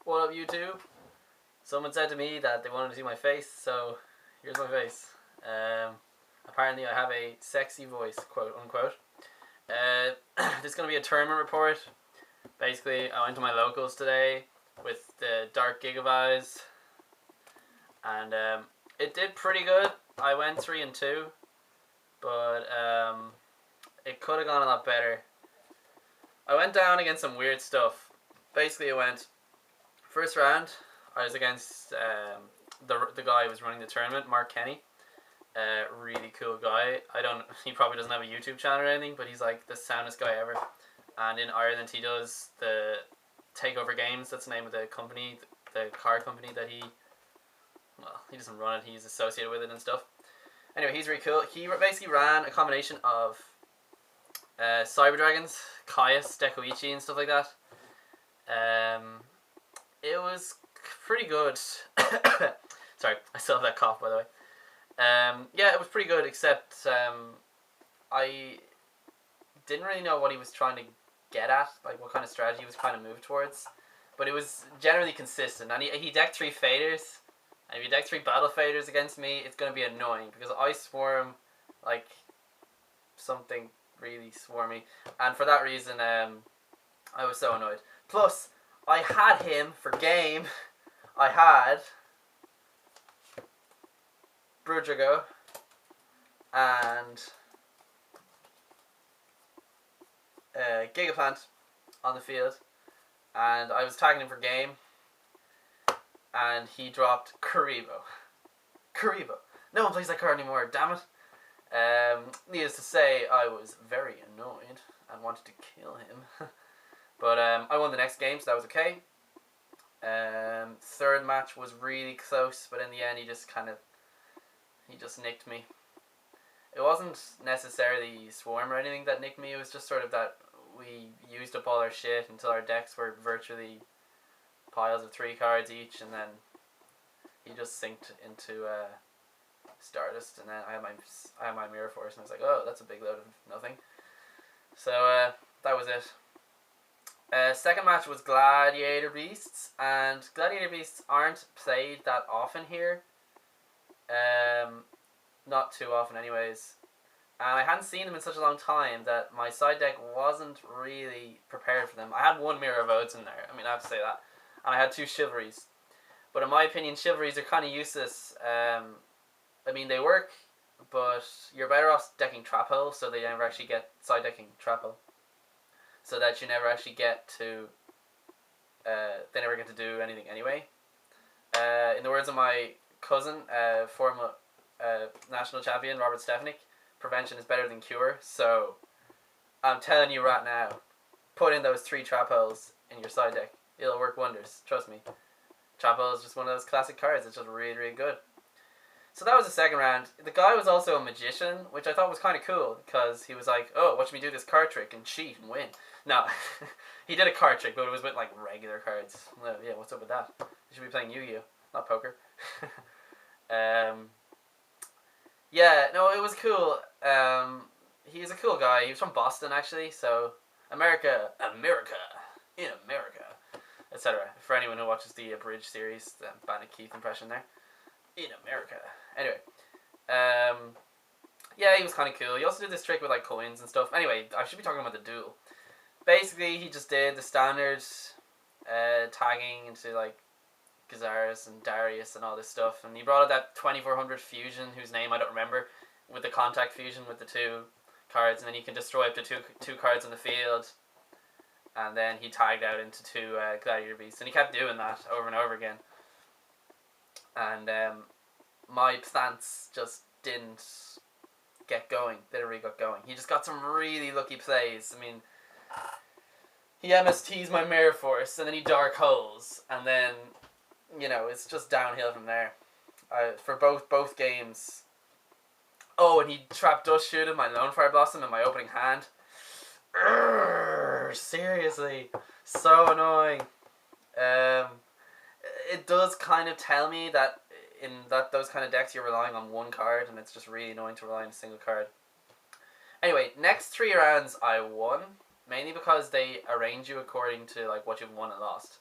What up, YouTube? Someone said to me that they wanted to see my face, so here's my face. Apparently I have a sexy voice, quote unquote. This is going to be a tournament report. Basically, I went to my locals today with the Dark Gigavise, and it did pretty good. I went 3-2, but it could have gone a lot better. I went down against some weird stuff. Basically, I went first round. I was against the guy who was running the tournament, Mark Kenny. Really cool guy. He probably doesn't have a YouTube channel or anything, but he's like the soundest guy ever. And in Ireland, he does the Takeover Games. That's the name of the company, the car company that he doesn't run it. He's associated with it and stuff. Anyway, he's really cool. He basically ran a combination of Cyber Dragons, Caius, Dekoichi, and stuff like that. It was pretty good. Sorry, I still have that cough, by the way. Yeah, it was pretty good, except I didn't really know what he was trying to get at, like what kind of strategy he was trying to move towards. But it was generally consistent, and he decked 3 faders. And if you deck 3 battle faders against me, it's going to be annoying, because I swarm like something really swarmy. And for that reason, I was so annoyed. Plus, I had him for game. I had Brudrago and Gigaplant on the field, and I was tagging him for game, and he dropped Karibo. No one plays that card anymore, damn it. Needless to say, I was very annoyed and wanted to kill him. But I won the next game, so that was okay. Third match was really close, but in the end he just nicked me. It wasn't necessarily Swarm or anything that nicked me, it was just sort of that we used up all our shit until our decks were virtually piles of 3 cards each, and then he just synced into Stardust, and then I had my Mirror Force, and I was like, oh, that's a big load of nothing. So that was it. Second match was Gladiator Beasts, and Gladiator Beasts aren't played that often here. Not too often anyways. And I hadn't seen them in such a long time that my side deck wasn't really prepared for them. I had 1 Mirror of Odes in there, I mean, I have to say that. And I had 2 Chivalries. But in my opinion, Chivalries are kind of useless. I mean, they work, but you're better off decking Trap Hole, so they never actually get side decking Trap Hole. So that you never actually get to, they never get to do anything anyway. In the words of my cousin, former national champion, Robert Stefanik, prevention is better than cure. So, I'm telling you right now, put in those 3 Trap Holes in your side deck. It'll work wonders, trust me. Trap Hole is just one of those classic cards, it's just really, really good. So that was the second round. The guy was also a magician, which I thought was kind of cool, because he was like, oh, watch me do this card trick and cheat and win. No, he did a card trick, but it was with like regular cards. Well, yeah, what's up with that? You should be playing Yu-Gi-Oh, not poker. Yeah, no, it was cool. He's a cool guy. He was from Boston, actually, so America, in America, etc. For anyone who watches the Abridged series, the Bandit Keith impression there. In America. Anyway, yeah, he was kind of cool. He also did this trick with like coins and stuff. Anyway, I should be talking about the duel. Basically, he just did the standard tagging into like Gazaris and Darius and all this stuff, and he brought out that 2400 fusion, whose name I don't remember, with the contact fusion with the 2 cards, and then you can destroy up to two cards on the field, and then he tagged out into 2 Gladiator Beasts, and he kept doing that over and over again. And my plants just didn't get going. They never really got going. He just got some really lucky plays. I mean, he MSTs my Mirror Force, and then he Dark Holes, and then, you know, it's just downhill from there. For both games. Oh, and he Trap Dust Shooted my Lone Fire Blossom in my opening hand. Urgh, seriously. So annoying. It does kind of tell me that in those kind of decks you're relying on 1 card, and it's just really annoying to rely on a single card. Anyway, next 3 rounds I won, mainly because they arrange you according to like what you've won and lost.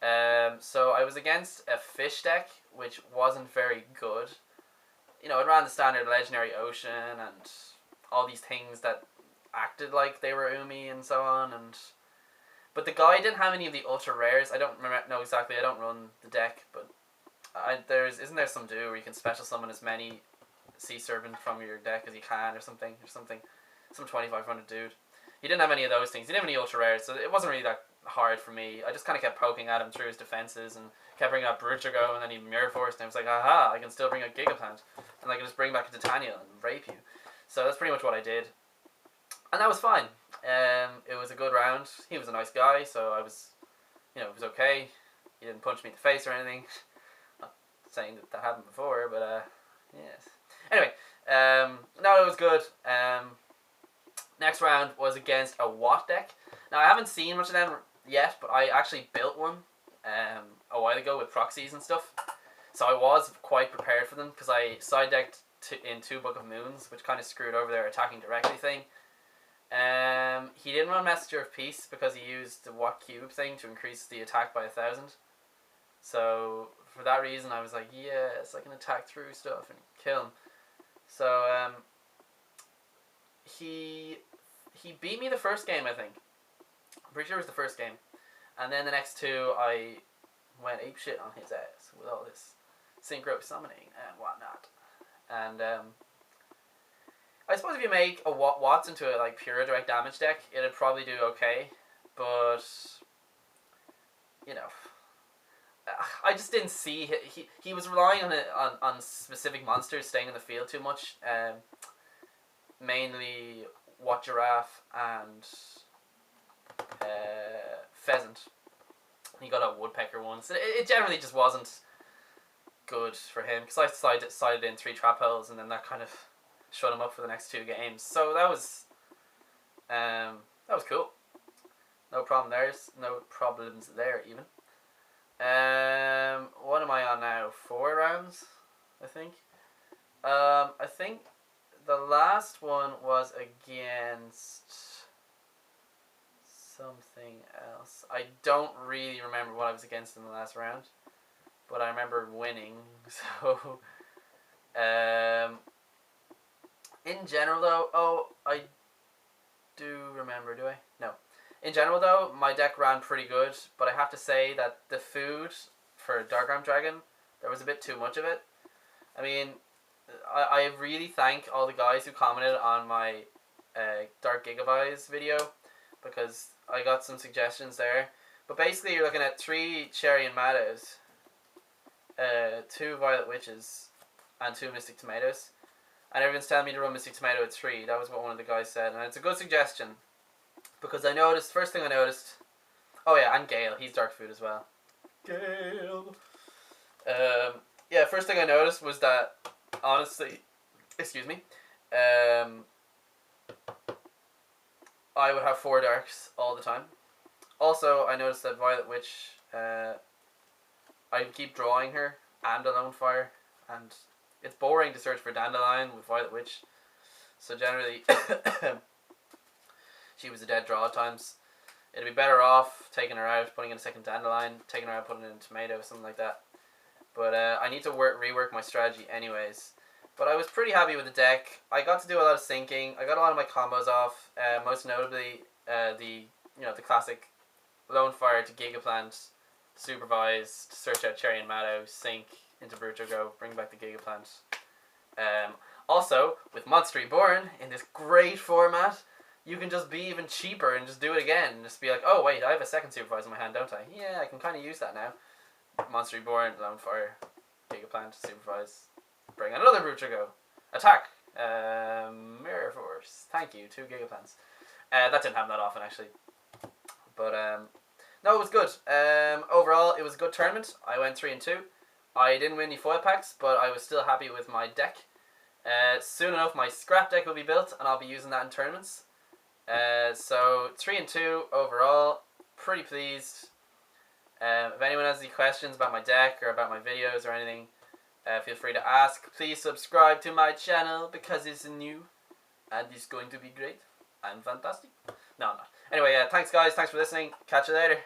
So I was against a fish deck, which wasn't very good. You know, it ran the standard legendary ocean and all these things that acted like they were Umi and so on. But the guy didn't have any of the ultra rares. I don't know exactly. I don't run the deck, but isn't there some do where you can special summon as many sea serpent from your deck as you can, or something, some 2500 dude. He didn't have any of those things. He didn't have any ultra rares, so it wasn't really that hard for me. I just kind of kept poking at him through his defenses and kept bringing up Bruchago, and then he mirror forced, and I was like, aha, I can still bring a Gigaplant, and I can just bring back a Titania and rape you. So that's pretty much what I did, and that was fine. It was a good round. He was a nice guy, so I was, it was okay. He didn't punch me in the face or anything. Not saying that happened before, but yes. Anyway, no, it was good. Next round was against a Watt deck. Now, I haven't seen much of them yet, but I actually built one a while ago with proxies and stuff. So I was quite prepared for them, because I side decked in 2 Book of Moons, which kind of screwed over their attacking directly thing. He didn't run Messenger of Peace because he used the Watt Cube thing to increase the attack by 1,000. So for that reason, I was like, yes, I can attack through stuff and kill him. So he beat me the first game, I think. I'm pretty sure it was the first game. And then the next 2, I went apeshit on his ass with all this synchro summoning and whatnot. And I suppose if you make a Watts into a pure direct damage deck, it'd probably do okay. But I just didn't see he was relying on specific monsters staying in the field too much. Mainly Watt Giraffe and Pheasant. He got a Woodpecker once. It generally just wasn't good for him, because I sided in 3 trap holes, and then that kind of shut him up for the next 2 games. So that was cool. No problem there. No problems there even. What am I on now? 4 rounds, I think. I think the last one was against something else. I don't really remember what I was against in the last round, but I remember winning. So, in general though, I do remember, do I? No. In general though, my deck ran pretty good, but I have to say that the food for Dark Arm Dragon, there was a bit too much of it. I mean, I really thank all the guys who commented on my Dark Gigabytes video, because I got some suggestions there. But basically you're looking at 3 Cherry and Maddows, 2 Violet Witches, and 2 Mystic Tomatoes. And everyone's telling me to run Mystic Tomato at 3. That was what one of the guys said, and it's a good suggestion. Because I noticed, first thing I noticed, oh yeah, and Gale, he's Dark Food as well. Gale! Yeah, first thing I noticed was that, honestly, excuse me, I would have 4 Darks all the time. Also, I noticed that Violet Witch, I keep drawing her and a Lone Fire, and it's boring to search for Dandelion with Violet Witch, so generally she was a dead draw at times. It'd be better off taking her out, putting in a second Dandelion, taking her out, putting in a Tomato, something like that. But I need to rework my strategy anyways. But I was pretty happy with the deck. I got to do a lot of syncing. I got a lot of my combos off. Most notably, the classic Lone Fire to Gigaplant, supervised, search out Cherry and Maddow, sync into Bruchago, bring back the Gigaplant. Also, with Monster Reborn in this great format, you can just be even cheaper and just do it again. And just be like, oh wait, I have a second supervise in my hand, don't I? Yeah, I can kind of use that now. Monster Reborn, Lone Fire, Gigaplant, supervise, bring another Bruchago, attack, Mirror Force, thank you, 2 Gigaplants. That didn't happen that often actually. But no, it was good. Overall, it was a good tournament. I went 3-2. I didn't win any foil packs, but I was still happy with my deck. Soon enough, my scrap deck will be built, and I'll be using that in tournaments. So 3-2 overall, pretty pleased. If anyone has any questions about my deck or about my videos or anything, feel free to ask. Please subscribe to my channel because it's new and it's going to be great and fantastic. No, I'm not. Anyway, thanks guys, thanks for listening. Catch you later.